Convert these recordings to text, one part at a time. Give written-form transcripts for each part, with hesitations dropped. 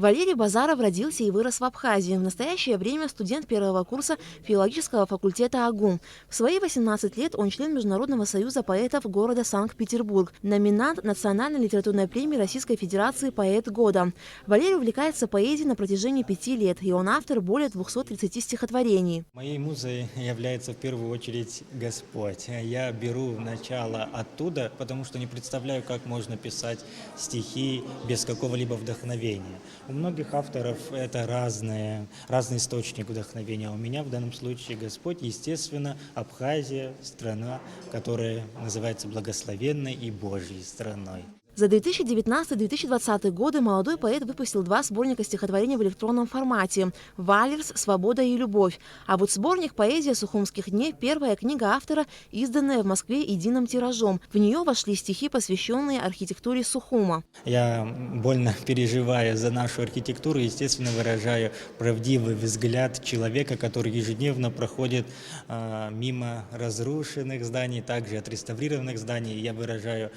Валерий Базаров родился и вырос в Абхазии. В настоящее время студент первого курса филологического факультета АГУ. В свои 18 лет он член Международного союза поэтов города Санкт-Петербург, номинант Национальной литературной премии Российской Федерации «Поэт года». Валерий увлекается поэзией на протяжении 5 лет, и он автор более 230 стихотворений. Моей музой является в первую очередь Господь. Я беру начало оттуда, потому что не представляю, как можно писать стихи без какого-либо вдохновения. У многих авторов это разный источник вдохновения. У меня в данном случае Господь, естественно, Абхазия, страна, которая называется благословенной и Божьей страной. За 2019-2020 годы молодой поэт выпустил 2 сборника стихотворений в электронном формате «Вальс. Свобода и любовь». А вот сборник «Поэзия сухумских дней» – первая книга автора, изданная в Москве единым тиражом. В нее вошли стихи, посвященные архитектуре Сухума. Я больно переживаю за нашу архитектуру, естественно, выражаю правдивый взгляд человека, который ежедневно проходит мимо разрушенных зданий, также отреставрированных зданий. Я выражаю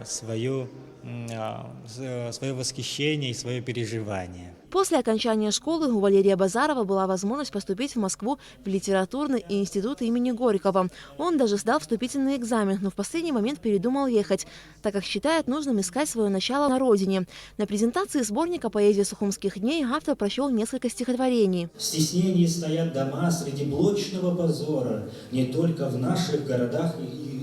свое восхищение и свое переживание. После окончания школы у Валерия Базарова была возможность поступить в Москву в литературный институт имени Горького. Он даже сдал вступительный экзамен, но в последний момент передумал ехать, так как считает нужным искать свое начало на родине. На презентации сборника «Поэзия сухумских дней» автор прочел несколько стихотворений. В стеснении стоят дома среди блочного позора, не только в наших городах,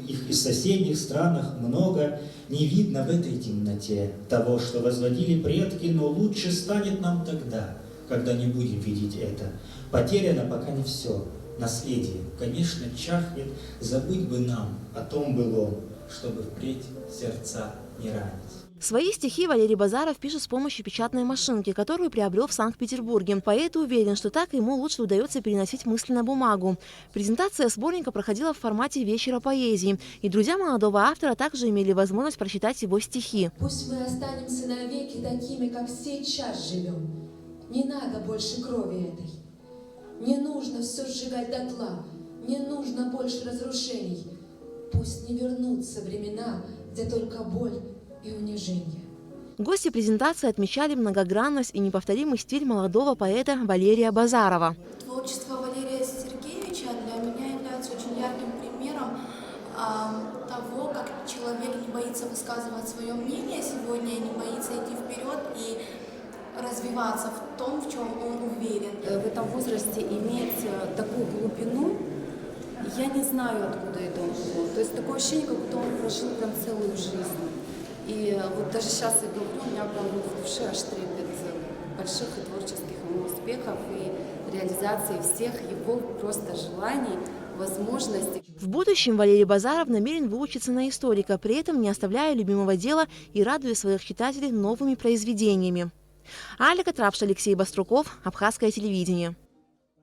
их и в соседних странах много. Не видно в этой темноте того, что возводили предки, но лучше станет нам тогда, когда не будем видеть это. Потеряно пока не все. Наследие, конечно, чахнет, забыть бы нам о том былом, чтобы впредь сердца не ранить. Свои стихи Валерий Базаров пишет с помощью печатной машинки, которую приобрел в Санкт-Петербурге. Поэт уверен, что так ему лучше удается переносить мысли на бумагу. Презентация сборника проходила в формате вечера поэзии, и друзья молодого автора также имели возможность прочитать его стихи. Пусть мы останемся навеки такими, как сейчас живем. Не надо больше крови этой. Не нужно все сжигать дотла. Не нужно больше разрушений. Пусть не вернутся времена, где только боль и унижение. Гости презентации отмечали многогранность и неповторимый стиль молодого поэта Валерия Базарова. Творчество Валерия Сергеевича для меня является очень ярким примером того, как человек не боится высказывать свое мнение сегодня, не боится идти вперед и развиваться в том, в чем он уверен. В этом возрасте иметь такую глубину, я не знаю, откуда это он был. То есть такое ощущение, как будто он прожил прям целую жизнь. И вот даже сейчас я говорю, у меня прям в душе аж трепет больших и творческих успехов и реализации всех его просто желаний, возможностей. В будущем Валерий Базаров намерен выучиться на историка, при этом не оставляя любимого дела и радуя своих читателей новыми произведениями. Алика Трапш, Алексей Баструков, Абхазское телевидение.